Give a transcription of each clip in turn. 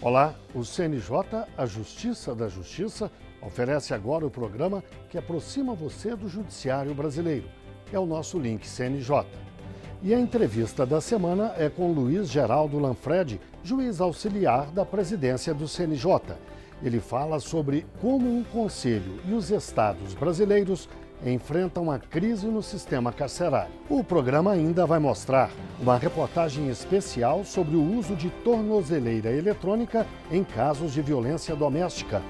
Olá, o CNJ, a Justiça da Justiça, oferece agora o programa que aproxima você do judiciário brasileiro. É o nosso link CNJ. E a entrevista da semana é com Luiz Geraldo Lanfredi, juiz auxiliar da presidência do CNJ. Ele fala sobre como um conselho e os estados brasileiros enfrentam a crise no sistema carcerário. O programa ainda vai mostrar uma reportagem especial sobre o uso de tornozeleira eletrônica em casos de violência doméstica.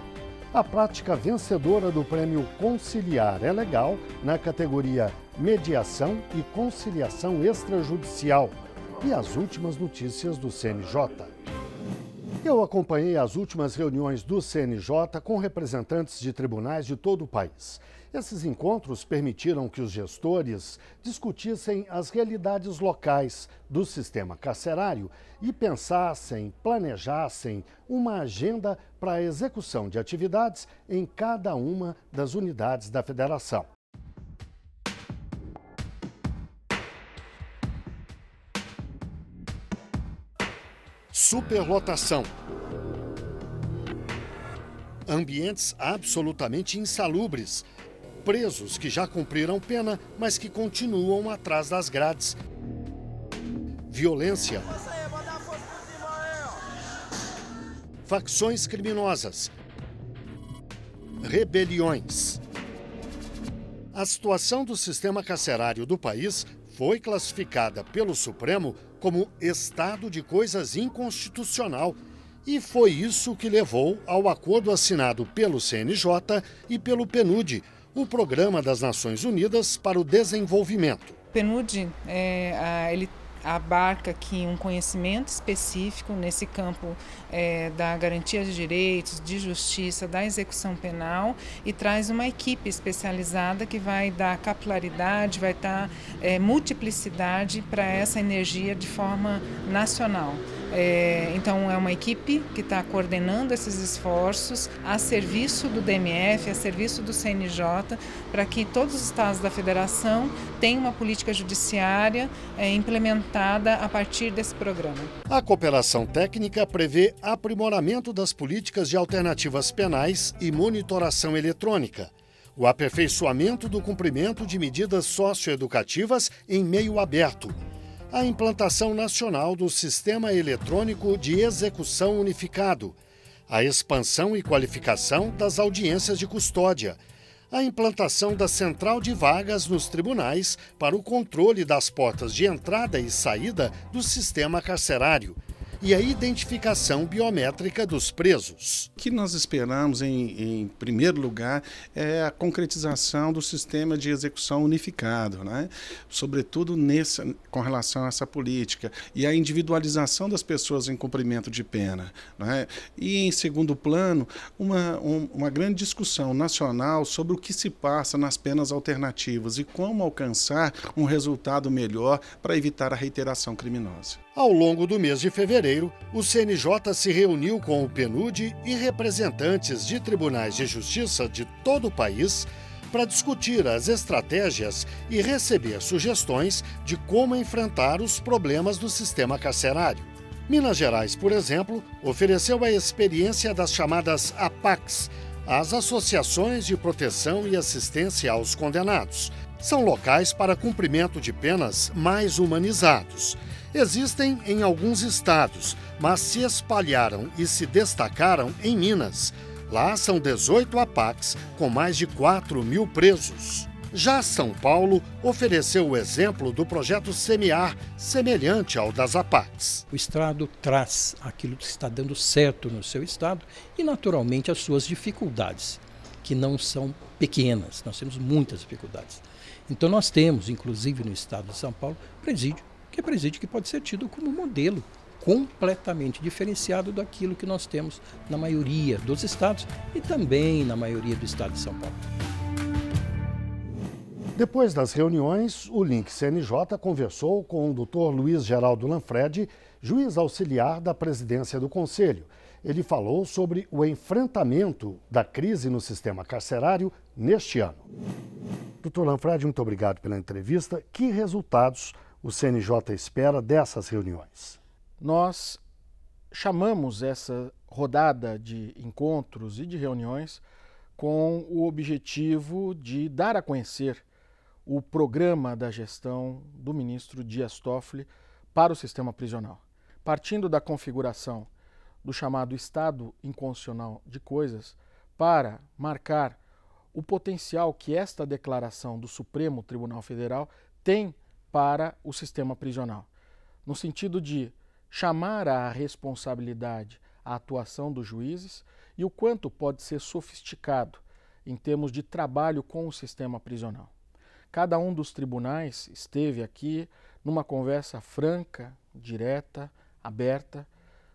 A prática vencedora do prêmio Conciliar é Legal na categoria Mediação e Conciliação Extrajudicial. E as últimas notícias do CNJ. Eu acompanhei as últimas reuniões do CNJ com representantes de tribunais de todo o país. Esses encontros permitiram que os gestores discutissem as realidades locais do sistema carcerário e pensassem, planejassem uma agenda para a execução de atividades em cada uma das unidades da federação. Superlotação. Ambientes absolutamente insalubres. Presos que já cumpriram pena, mas que continuam atrás das grades. Violência. Facções criminosas. Rebeliões. A situação do sistema carcerário do país foi classificada pelo Supremo como estado de coisas inconstitucional. E foi isso que levou ao acordo assinado pelo CNJ e pelo PNUD, o Programa das Nações Unidas para o Desenvolvimento. O PNUD ele abarca aqui um conhecimento específico nesse campo da garantia de direitos, de justiça, da execução penal e traz uma equipe especializada que vai dar capilaridade, vai dar multiplicidade para essa energia de forma nacional. Então é uma equipe que está coordenando esses esforços a serviço do DMF, a serviço do CNJ, para que todos os estados da federação tenham uma política judiciária implementada a partir desse programa. A cooperação técnica prevê aprimoramento das políticas de alternativas penais e monitoração eletrônica, o aperfeiçoamento do cumprimento de medidas socioeducativas em meio aberto, a implantação nacional do Sistema Eletrônico de Execução Unificado, a expansão e qualificação das audiências de custódia, a implantação da central de vagas nos tribunais para o controle das portas de entrada e saída do sistema carcerário e a identificação biométrica dos presos. O que nós esperamos, em primeiro lugar, é a concretização do sistema de execução unificado, né? Sobretudo com relação a essa política, e a individualização das pessoas em cumprimento de pena, né? E, em segundo plano, uma grande discussão nacional sobre o que se passa nas penas alternativas e como alcançar um resultado melhor para evitar a reiteração criminosa. Ao longo do mês de fevereiro, o CNJ se reuniu com o PNUD e representantes de tribunais de justiça de todo o país para discutir as estratégias e receber sugestões de como enfrentar os problemas do sistema carcerário. Minas Gerais, por exemplo, ofereceu a experiência das chamadas APACs, as Associações de Proteção e Assistência aos Condenados. São locais para cumprimento de penas mais humanizados. Existem em alguns estados, mas se espalharam e se destacaram em Minas. Lá são 18 APACs com mais de 4.000 presos. Já São Paulo ofereceu o exemplo do projeto Semear, semelhante ao das APACs. O Estado traz aquilo que está dando certo no seu estado e, naturalmente, as suas dificuldades, que não são pequenas, nós temos muitas dificuldades. Então nós temos, inclusive no estado de São Paulo, presídio que pode ser tido como modelo completamente diferenciado daquilo que nós temos na maioria dos estados e também na maioria do estado de São Paulo. Depois das reuniões, o Link CNJ conversou com o Dr. Luiz Geraldo Lanfredi, juiz auxiliar da presidência do Conselho. Ele falou sobre o enfrentamento da crise no sistema carcerário neste ano. Dr. Lanfredi, muito obrigado pela entrevista. Que resultados o CNJ espera dessas reuniões? Nós chamamos essa rodada de encontros e de reuniões com o objetivo de dar a conhecer o programa da gestão do ministro Dias Toffoli para o sistema prisional. Partindo da configuração do chamado estado inconstitucional de coisas, para marcar o potencial que esta declaração do Supremo Tribunal Federal tem para o sistema prisional, no sentido de chamar à responsabilidade a atuação dos juízes e o quanto pode ser sofisticado em termos de trabalho com o sistema prisional. Cada um dos tribunais esteve aqui numa conversa franca, direta, aberta,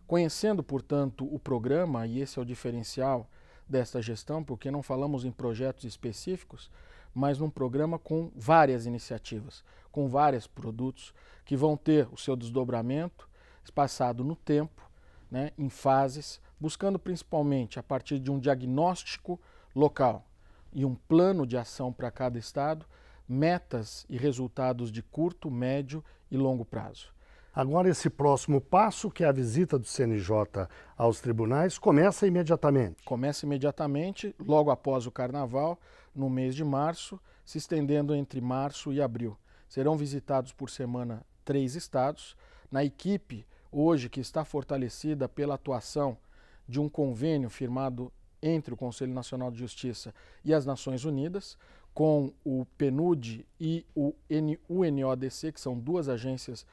conhecendo, portanto, o programa, e esse é o diferencial desta gestão, porque não falamos em projetos específicos, mas num programa com várias iniciativas, com vários produtos que vão ter o seu desdobramento espaçado no tempo, né, em fases, buscando principalmente, a partir de um diagnóstico local e um plano de ação para cada estado, metas e resultados de curto, médio e longo prazo. Agora, esse próximo passo, que é a visita do CNJ aos tribunais, começa imediatamente. Começa imediatamente, logo após o Carnaval, no mês de março, se estendendo entre março e abril. Serão visitados por semana 3 estados. Na equipe, hoje, que está fortalecida pela atuação de um convênio firmado entre o Conselho Nacional de Justiça e as Nações Unidas, com o PNUD e o UNODC, que são duas agências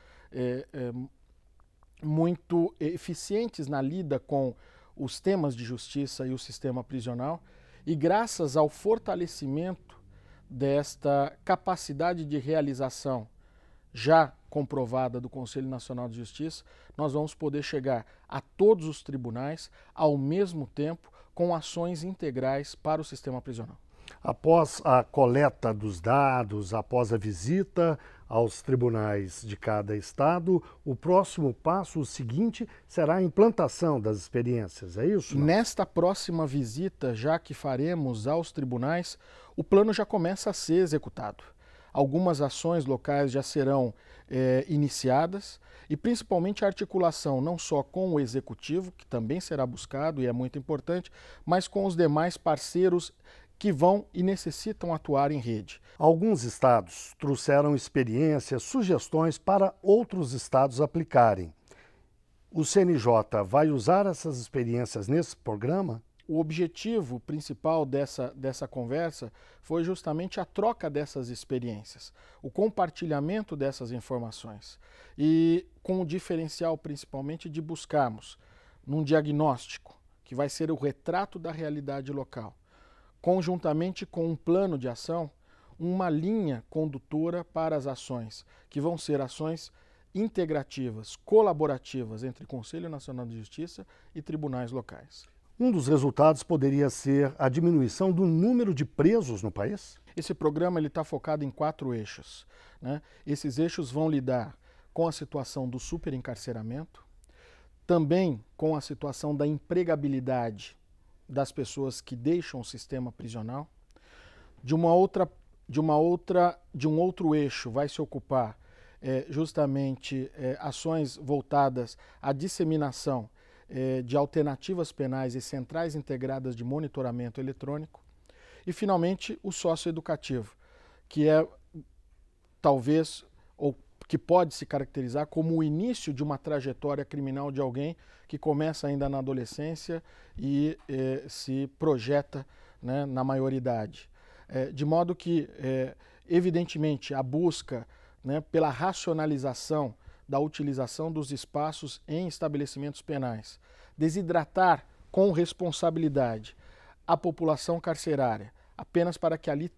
muito eficientes na lida com os temas de justiça e o sistema prisional, e graças ao fortalecimento desta capacidade de realização já comprovada do Conselho Nacional de Justiça, nós vamos poder chegar a todos os tribunais ao mesmo tempo com ações integrais para o sistema prisional. Após a coleta dos dados, após a visita aos tribunais de cada estado, o próximo passo, o seguinte, será a implantação das experiências, é isso? Não? Nesta próxima visita, já que faremos aos tribunais, o plano já começa a ser executado. Algumas ações locais já serão iniciadas e principalmente a articulação não só com o executivo, que também será buscado e é muito importante, mas com os demais parceiros que vão e necessitam atuar em rede. Alguns estados trouxeram experiências, sugestões para outros estados aplicarem. O CNJ vai usar essas experiências nesse programa? O objetivo principal dessa conversa foi justamente a troca dessas experiências, o compartilhamento dessas informações e com o diferencial principalmente de buscarmos, num diagnóstico, que vai ser o retrato da realidade local, conjuntamente com um plano de ação, uma linha condutora para as ações, que vão ser ações integrativas, colaborativas entre Conselho Nacional de Justiça e tribunais locais. Um dos resultados poderia ser a diminuição do número de presos no país? Esse programa está focado em 4 eixos, né? Esses eixos vão lidar com a situação do superencarceramento, também com a situação da empregabilidade das pessoas que deixam o sistema prisional. De um outro eixo vai se ocupar justamente ações voltadas à disseminação de alternativas penais e centrais integradas de monitoramento eletrônico. E, finalmente, o socioeducativo, que é talvez, ou que pode se caracterizar como o início de uma trajetória criminal de alguém que começa ainda na adolescência e se projeta, né, na maioridade. De modo que, evidentemente, a busca, né, pela racionalização da utilização dos espaços em estabelecimentos penais, desidratar com responsabilidade a população carcerária, apenas para que ali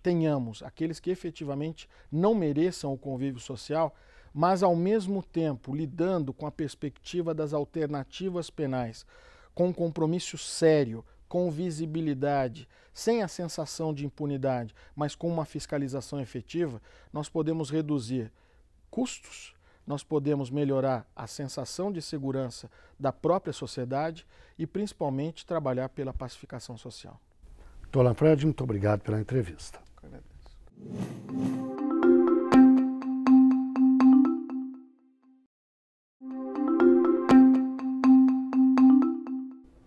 tenhamos aqueles que efetivamente não mereçam o convívio social, mas ao mesmo tempo lidando com a perspectiva das alternativas penais, com um compromisso sério, com visibilidade, sem a sensação de impunidade, mas com uma fiscalização efetiva, nós podemos reduzir custos, nós podemos melhorar a sensação de segurança da própria sociedade e principalmente trabalhar pela pacificação social. Dr. Lanfred, muito obrigado pela entrevista. Eu agradeço.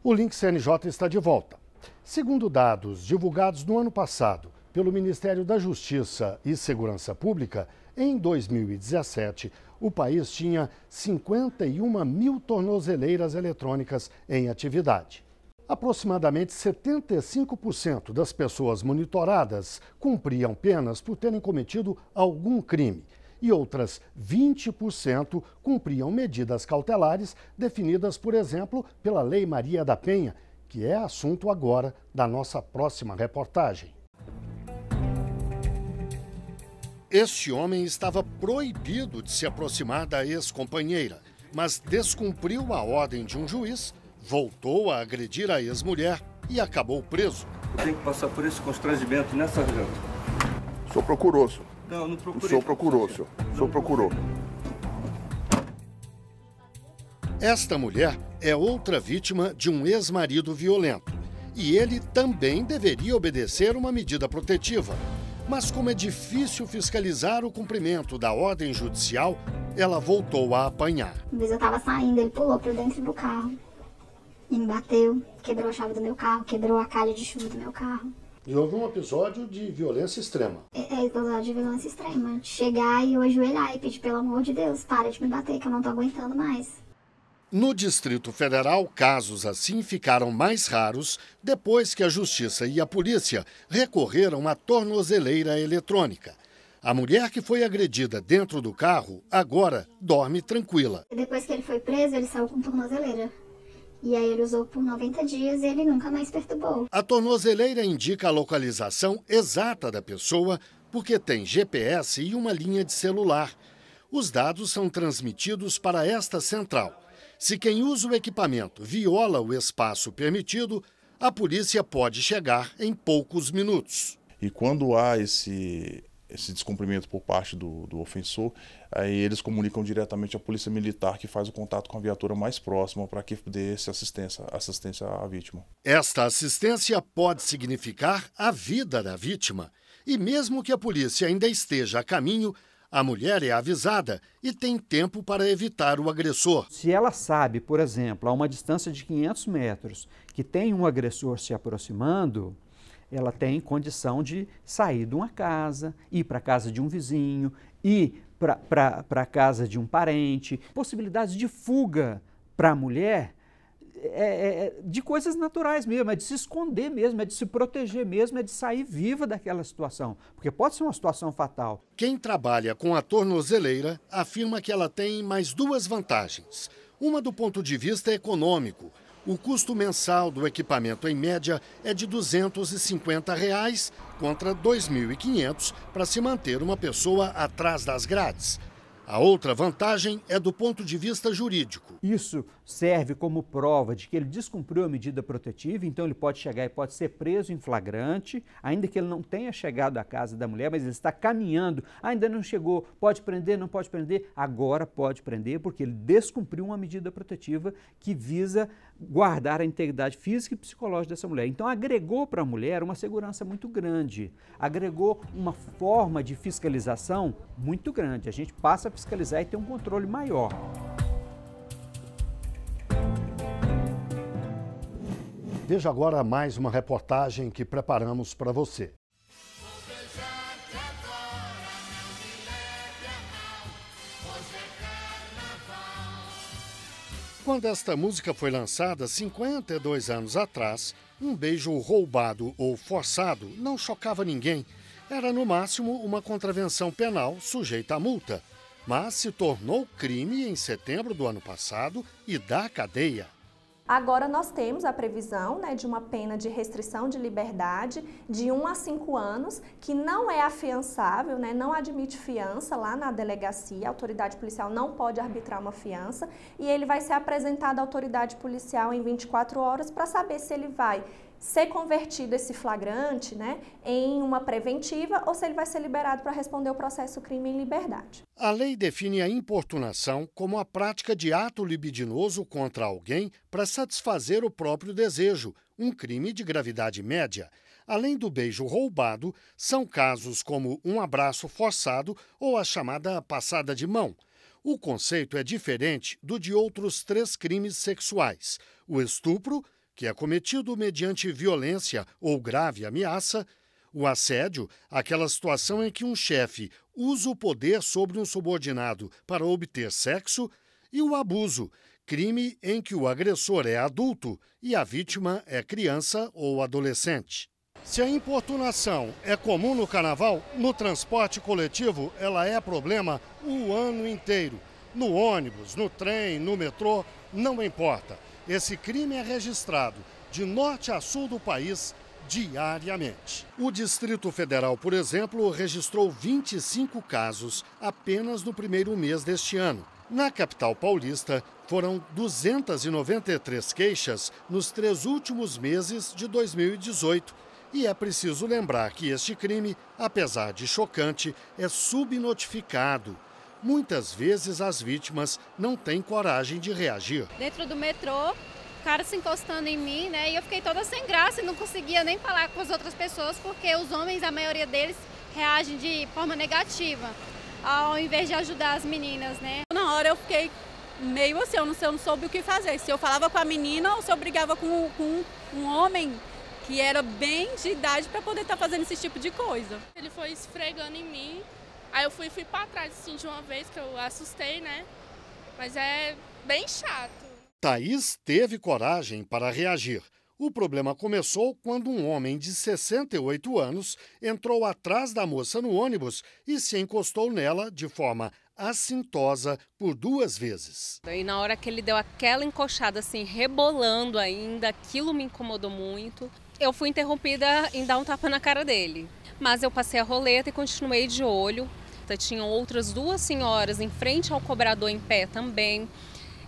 O Link CNJ está de volta. Segundo dados divulgados no ano passado pelo Ministério da Justiça e Segurança Pública, em 2017, o país tinha 51 mil tornozeleiras eletrônicas em atividade. Aproximadamente 75% das pessoas monitoradas cumpriam penas por terem cometido algum crime e outras 20% cumpriam medidas cautelares definidas, por exemplo, pela Lei Maria da Penha, que é assunto agora da nossa próxima reportagem. Este homem estava proibido de se aproximar da ex-companheira, mas descumpriu a ordem de um juiz, voltou a agredir a ex-mulher e acabou preso. Eu tenho que passar por esse constrangimento, né, sargento? O senhor procurou, senhor. Não, não procurei. O senhor procurou, senhor. O senhor procurou. Esta mulher é outra vítima de um ex-marido violento. E ele também deveria obedecer uma medida protetiva. Mas como é difícil fiscalizar o cumprimento da ordem judicial, ela voltou a apanhar. Uma vez eu estava saindo, ele pulou para dentro do carro e me bateu, quebrou a chave do meu carro, quebrou a calha de chuva do meu carro. E houve um episódio de violência extrema. Episódio de violência extrema. Chegar e eu ajoelhar e pedir, pelo amor de Deus, para de me bater, que eu não tô aguentando mais. No Distrito Federal, casos assim ficaram mais raros depois que a Justiça e a polícia recorreram à tornozeleira eletrônica. A mulher que foi agredida dentro do carro agora dorme tranquila. Depois que ele foi preso, ele saiu com tornozeleira. E aí ele usou por 90 dias e ele nunca mais perturbou. A tornozeleira indica a localização exata da pessoa porque tem GPS e uma linha de celular. Os dados são transmitidos para esta central. Se quem usa o equipamento viola o espaço permitido, a polícia pode chegar em poucos minutos. E quando há esse descumprimento por parte do ofensor, aí eles comunicam diretamente à Polícia Militar, que faz o contato com a viatura mais próxima para que dê essa assistência à vítima. Esta assistência pode significar a vida da vítima. E mesmo que a polícia ainda esteja a caminho, a mulher é avisada e tem tempo para evitar o agressor. Se ela sabe, por exemplo, a uma distância de 500 metros, que tem um agressor se aproximando, ela tem condição de sair de uma casa, ir para a casa de um vizinho, ir para a casa de um parente. Possibilidades de fuga para a mulher de coisas naturais mesmo, é de se esconder mesmo, é de se proteger mesmo, é de sair viva daquela situação, porque pode ser uma situação fatal. Quem trabalha com a tornozeleira afirma que ela tem mais duas vantagens. Uma do ponto de vista econômico. O custo mensal do equipamento, em média, é de R$ 250 contra R$ 2.500 para se manter uma pessoa atrás das grades. A outra vantagem é do ponto de vista jurídico. Isso serve como prova de que ele descumpriu a medida protetiva, então ele pode chegar e pode ser preso em flagrante, ainda que ele não tenha chegado à casa da mulher, mas ele está caminhando, ainda não chegou, pode prender, não pode prender? Agora pode prender, porque ele descumpriu uma medida protetiva que visa guardar a integridade física e psicológica dessa mulher. Então agregou para a mulher uma segurança muito grande, agregou uma forma de fiscalização muito grande. A gente passa a fiscalizar e ter um controle maior. Veja agora mais uma reportagem que preparamos para você. Quando esta música foi lançada 52 anos atrás, um beijo roubado ou forçado não chocava ninguém. Era, no máximo, uma contravenção penal sujeita a multa. Mas se tornou crime em setembro do ano passado e dá cadeia. Agora nós temos a previsão, de uma pena de restrição de liberdade de 1 a 5 anos, que não é afiançável, não admite fiança lá na delegacia, a autoridade policial não pode arbitrar uma fiança, e ele vai ser apresentado à autoridade policial em 24 horas para saber se ele vai ser convertido esse flagrante em uma preventiva ou se ele vai ser liberado para responder o processo crime em liberdade. A lei define a importunação como a prática de ato libidinoso contra alguém para satisfazer o próprio desejo, um crime de gravidade média. Além do beijo roubado, são casos como um abraço forçado ou a chamada passada de mão. O conceito é diferente do de outros 3 crimes sexuais: o estupro, que é cometido mediante violência ou grave ameaça. O assédio, aquela situação em que um chefe usa o poder sobre um subordinado para obter sexo. E o abuso, crime em que o agressor é adulto e a vítima é criança ou adolescente. Se a importunação é comum no carnaval, no transporte coletivo ela é problema o ano inteiro. No ônibus, no trem, no metrô, não importa. Esse crime é registrado de norte a sul do país diariamente. O Distrito Federal, por exemplo, registrou 25 casos apenas no primeiro mês deste ano. Na capital paulista, foram 293 queixas nos 3 últimos meses de 2018. E é preciso lembrar que este crime, apesar de chocante, é subnotificado. Muitas vezes as vítimas não têm coragem de reagir. Dentro do metrô, o cara se encostando em mim, né? E eu fiquei toda sem graça e não conseguia nem falar com as outras pessoas, porque os homens, a maioria deles, reagem de forma negativa, ao invés de ajudar as meninas, né? Na hora eu fiquei meio assim, eu não soube o que fazer. Se eu falava com a menina ou se eu brigava com um homem que era bem de idade para poder estar fazendo esse tipo de coisa. Ele foi esfregando em mim, aí eu fui para trás assim de uma vez, que eu assustei, né? Mas é bem chato. Thaís teve coragem para reagir. O problema começou quando um homem de 68 anos entrou atrás da moça no ônibus e se encostou nela de forma assintosa por 2 vezes. E na hora que ele deu aquela encoxada assim, rebolando ainda, aquilo me incomodou muito. Eu fui interrompida em dar um tapa na cara dele, mas eu passei a roleta e continuei de olho. Tinham outras 2 senhoras em frente ao cobrador em pé também.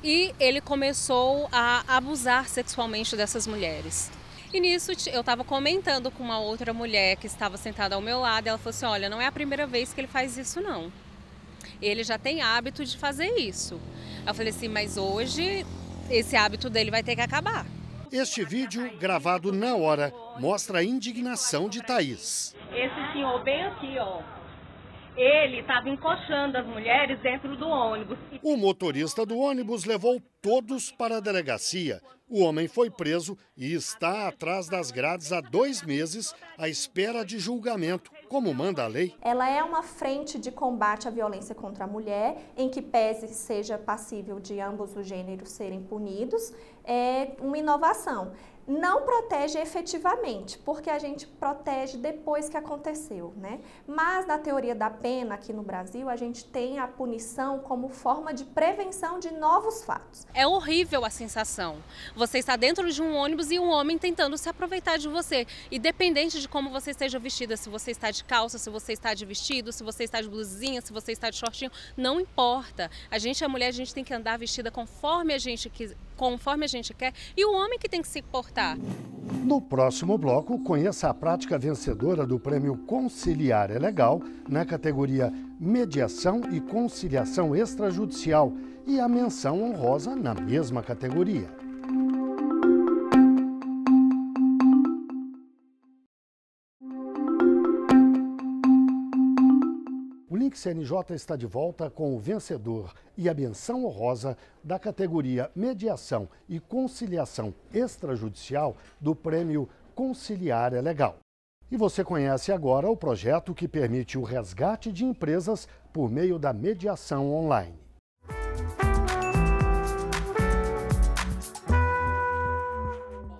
E ele começou a abusar sexualmente dessas mulheres. E nisso eu estava comentando com uma outra mulher que estava sentada ao meu lado. Ela falou assim, olha, não é a primeira vez que ele faz isso não. Ele já tem hábito de fazer isso. Eu falei assim, mas hoje esse hábito dele vai ter que acabar. Este vídeo, gravado na hora, mostra a indignação de Thaís. Esse senhor bem aqui, ó. Ele estava encoxando as mulheres dentro do ônibus. O motorista do ônibus levou todos para a delegacia. O homem foi preso e está atrás das grades há 2 meses, à espera de julgamento, como manda a lei. Ela é uma frente de combate à violência contra a mulher, em que pese seja passível de ambos os gêneros serem punidos, é uma inovação. Não protege efetivamente, porque a gente protege depois que aconteceu, né? Mas na teoria da pena aqui no Brasil, a gente tem a punição como forma de prevenção de novos fatos. É horrível a sensação. Você está dentro de um ônibus e um homem tentando se aproveitar de você. Independente de como você esteja vestida, se você está de calça, se você está de vestido, se você está de blusinha, se você está de shortinho, não importa. A gente é mulher, a gente tem que andar vestida conforme a gente quer, e o homem que tem que se portar. No próximo bloco, conheça a prática vencedora do Prêmio Conciliar é Legal na categoria Mediação e Conciliação Extrajudicial e a menção honrosa na mesma categoria. O Link CNJ está de volta com o vencedor e a menção honrosa da categoria Mediação e Conciliação Extrajudicial do Prêmio Conciliar é Legal. E você conhece agora o projeto que permite o resgate de empresas por meio da mediação online.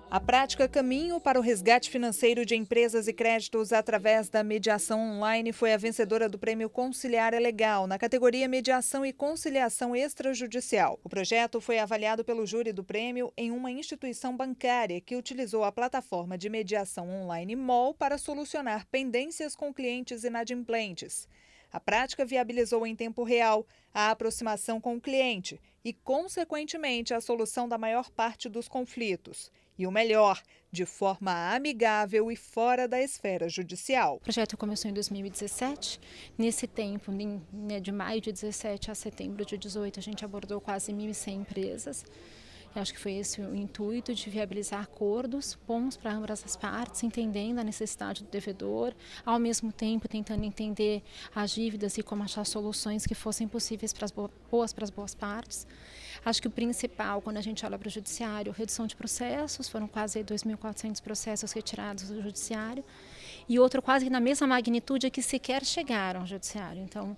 A prática Caminho para o Resgate Financeiro de Empresas e Créditos através da mediação online foi a vencedora do Prêmio Conciliar é Legal, na categoria Mediação e Conciliação Extrajudicial. O projeto foi avaliado pelo júri do prêmio em uma instituição bancária que utilizou a plataforma de mediação online MOL para solucionar pendências com clientes inadimplentes. A prática viabilizou em tempo real a aproximação com o cliente e, consequentemente, a solução da maior parte dos conflitos. E o melhor, de forma amigável e fora da esfera judicial. O projeto começou em 2017. Nesse tempo, de maio de 17 a setembro de 18, a gente abordou quase 1.100 empresas. Eu acho que foi esse o intuito, de viabilizar acordos bons para ambas as partes, entendendo a necessidade do devedor, ao mesmo tempo tentando entender as dívidas e como achar soluções que fossem possíveis para as boas partes. Acho que o principal, quando a gente olha para o judiciário, redução de processos, foram quase 2.400 processos retirados do judiciário, e outro quase na mesma magnitude que sequer chegaram ao judiciário. Então,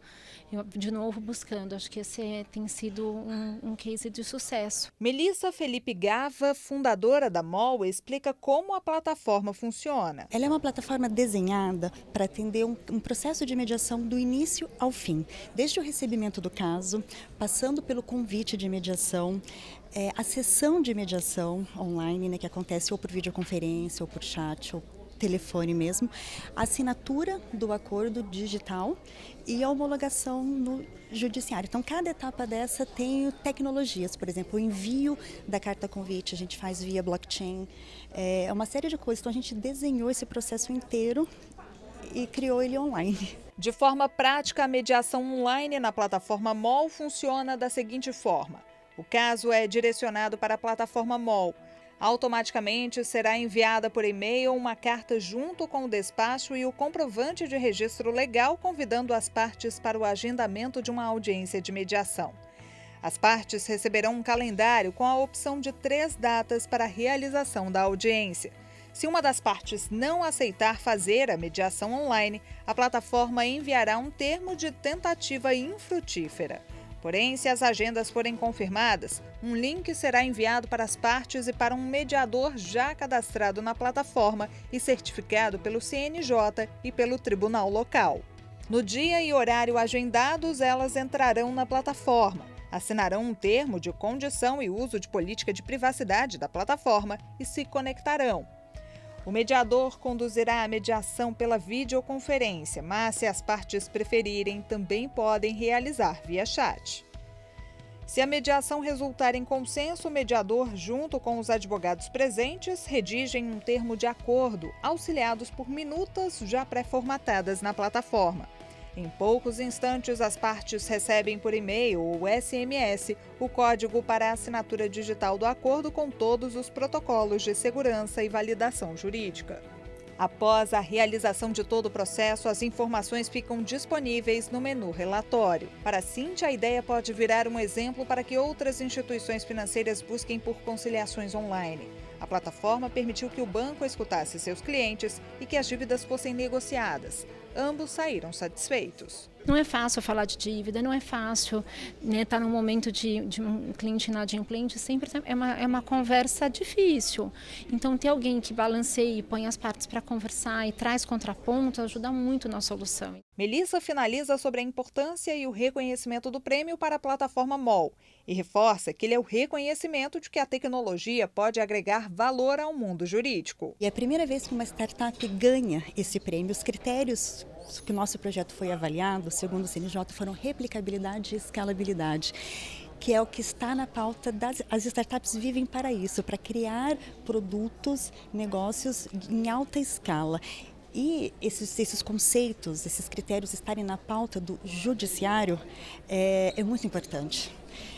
eu, de novo, buscando, acho que esse tem sido um case de sucesso. Melissa Felipe Gava, fundadora da MOL, explica como a plataforma funciona. Ela é uma plataforma desenhada para atender um processo de mediação do início ao fim, desde o recebimento do caso, passando pelo convite de mediação, a sessão de mediação online, né, que acontece ou por videoconferência, ou por chat, ou telefone mesmo, a assinatura do acordo digital e a homologação no judiciário. Então, cada etapa dessa tem tecnologias, por exemplo, o envio da carta convite, a gente faz via blockchain, é uma série de coisas. Então, a gente desenhou esse processo inteiro e criou ele online. De forma prática, a mediação online na plataforma MOL funciona da seguinte forma. O caso é direcionado para a plataforma MOL. Automaticamente será enviada por e-mail uma carta junto com o despacho e o comprovante de registro legal convidando as partes para o agendamento de uma audiência de mediação. As partes receberão um calendário com a opção de 3 datas para a realização da audiência. Se uma das partes não aceitar fazer a mediação online, a plataforma enviará um termo de tentativa infrutífera. Porém, se as agendas forem confirmadas, um link será enviado para as partes e para um mediador já cadastrado na plataforma e certificado pelo CNJ e pelo tribunal local. No dia e horário agendados, elas entrarão na plataforma, assinarão um termo de condição e uso de política de privacidade da plataforma e se conectarão. O mediador conduzirá a mediação pela videoconferência, mas se as partes preferirem, também podem realizar via chat. Se a mediação resultar em consenso, o mediador, junto com os advogados presentes, redigem um termo de acordo, auxiliados por minutas já pré-formatadas na plataforma. Em poucos instantes, as partes recebem por e-mail ou SMS o código para a assinatura digital do acordo com todos os protocolos de segurança e validação jurídica. Após a realização de todo o processo, as informações ficam disponíveis no menu relatório. Para a Cíntia, a ideia pode virar um exemplo para que outras instituições financeiras busquem por conciliações online. A plataforma permitiu que o banco escutasse seus clientes e que as dívidas fossem negociadas. Ambos saíram satisfeitos. Não é fácil falar de dívida, não é fácil, né, estar num momento de um cliente inadimplente, sempre é uma conversa difícil. Então, ter alguém que balanceie, põe as partes para conversar e traz contraponto ajuda muito na solução. Melissa finaliza sobre a importância e o reconhecimento do prêmio para a plataforma MOL e reforça que ele é o reconhecimento de que a tecnologia pode agregar valor ao mundo jurídico. E é a primeira vez que uma startup ganha esse prêmio. Os critérios que o nosso projeto foi avaliado, segundo o CNJ, foram replicabilidade e escalabilidade, que é o que está na pauta as startups vivem para isso, para criar produtos, negócios em alta escala. E esses conceitos, esses critérios estarem na pauta do judiciário é muito importante.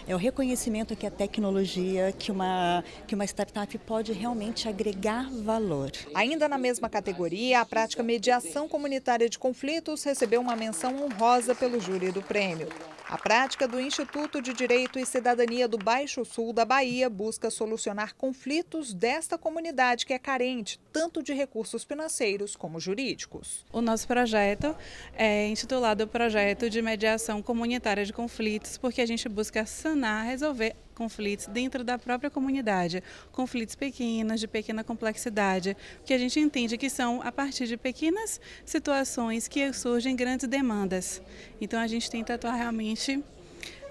É o reconhecimento que a tecnologia, que uma startup pode realmente agregar valor. Ainda na mesma categoria, a prática mediação comunitária de conflitos recebeu uma menção honrosa pelo júri do prêmio. A prática do Instituto de Direito e Cidadania do Baixo Sul da Bahia busca solucionar conflitos desta comunidade que é carente tanto de recursos financeiros como jurídicos. O nosso projeto é intitulado Projeto de Mediação Comunitária de Conflitos, porque a gente busca sanar, resolver conflitos dentro da própria comunidade, conflitos pequenos, de pequena complexidade, que a gente entende que são a partir de pequenas situações que surgem grandes demandas. Então a gente tenta atuar realmente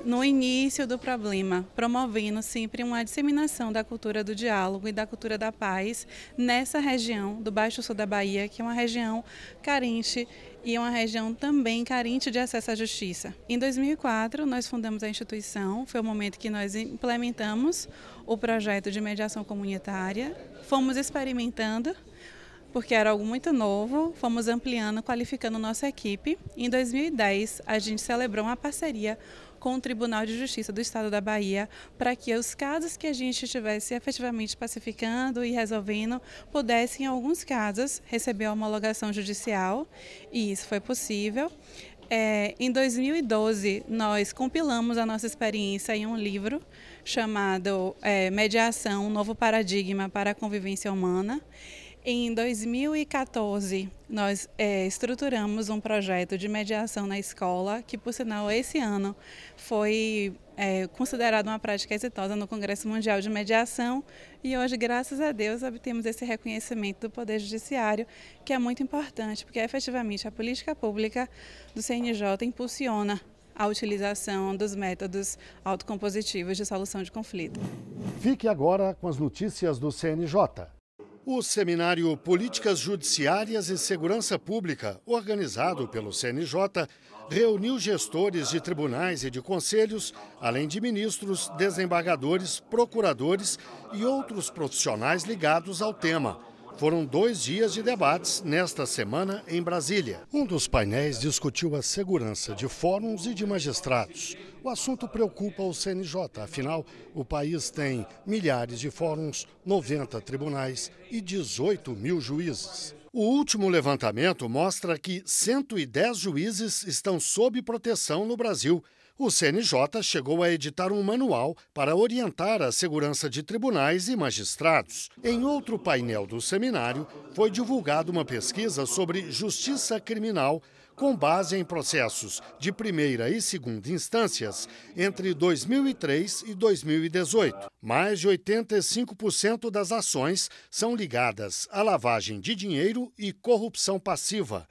no início do problema, promovendo sempre uma disseminação da cultura do diálogo e da cultura da paz nessa região do Baixo Sul da Bahia, que é uma região carente e é uma região também carente de acesso à justiça. Em 2004, nós fundamos a instituição, foi o momento que nós implementamos o projeto de mediação comunitária, fomos experimentando, porque era algo muito novo, fomos ampliando, qualificando nossa equipe. Em 2010, a gente celebrou uma parceria com o Tribunal de Justiça do Estado da Bahia, para que os casos que a gente estivesse efetivamente pacificando e resolvendo pudessem, em alguns casos, receber a homologação judicial, e isso foi possível. Em 2012, nós compilamos a nossa experiência em um livro chamado Mediação, um novo paradigma para a convivência humana. Em 2014, nós estruturamos um projeto de mediação na escola, que, por sinal, esse ano foi considerado uma prática exitosa no Congresso Mundial de Mediação, e hoje, graças a Deus, obtemos esse reconhecimento do Poder Judiciário, que é muito importante, porque efetivamente a política pública do CNJ impulsiona a utilização dos métodos autocompositivos de solução de conflito. Fique agora com as notícias do CNJ. O seminário Políticas Judiciárias e Segurança Pública, organizado pelo CNJ, reuniu gestores de tribunais e de conselhos, além de ministros, desembargadores, procuradores e outros profissionais ligados ao tema. Foram 2 dias de debates nesta semana em Brasília. Um dos painéis discutiu a segurança de fóruns e de magistrados. O assunto preocupa o CNJ, afinal, o país tem milhares de fóruns, 90 tribunais e 18 mil juízes. O último levantamento mostra que 110 juízes estão sob proteção no Brasil. O CNJ chegou a editar um manual para orientar a segurança de tribunais e magistrados. Em outro painel do seminário, foi divulgada uma pesquisa sobre justiça criminal com base em processos de primeira e segunda instâncias entre 2003 e 2018. Mais de 85% das ações são ligadas à lavagem de dinheiro e corrupção passiva.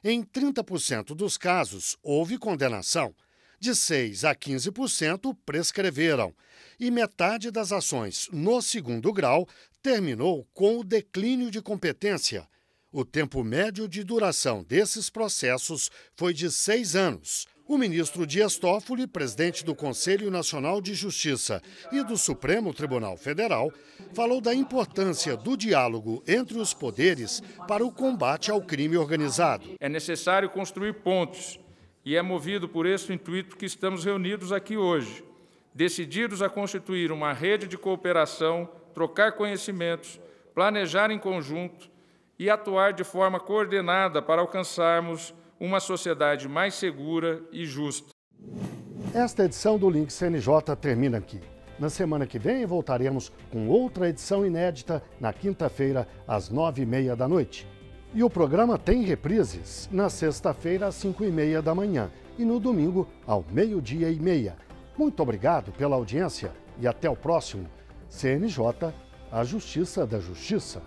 Em 30% dos casos, houve condenação. De 6% a 15% prescreveram, e metade das ações no segundo grau terminou com o declínio de competência. O tempo médio de duração desses processos foi de 6 anos. O ministro Dias Toffoli, presidente do Conselho Nacional de Justiça e do Supremo Tribunal Federal, falou da importância do diálogo entre os poderes para o combate ao crime organizado. É necessário construir pontes. E é movido por esse intuito que estamos reunidos aqui hoje, decididos a constituir uma rede de cooperação, trocar conhecimentos, planejar em conjunto e atuar de forma coordenada para alcançarmos uma sociedade mais segura e justa. Esta edição do Link CNJ termina aqui. Na semana que vem voltaremos com outra edição inédita na quinta-feira, às 9h30 da noite. E o programa tem reprises na sexta-feira, às 5h30 da manhã e no domingo, ao 12h30. Muito obrigado pela audiência e até o próximo. CNJ, a Justiça da Justiça.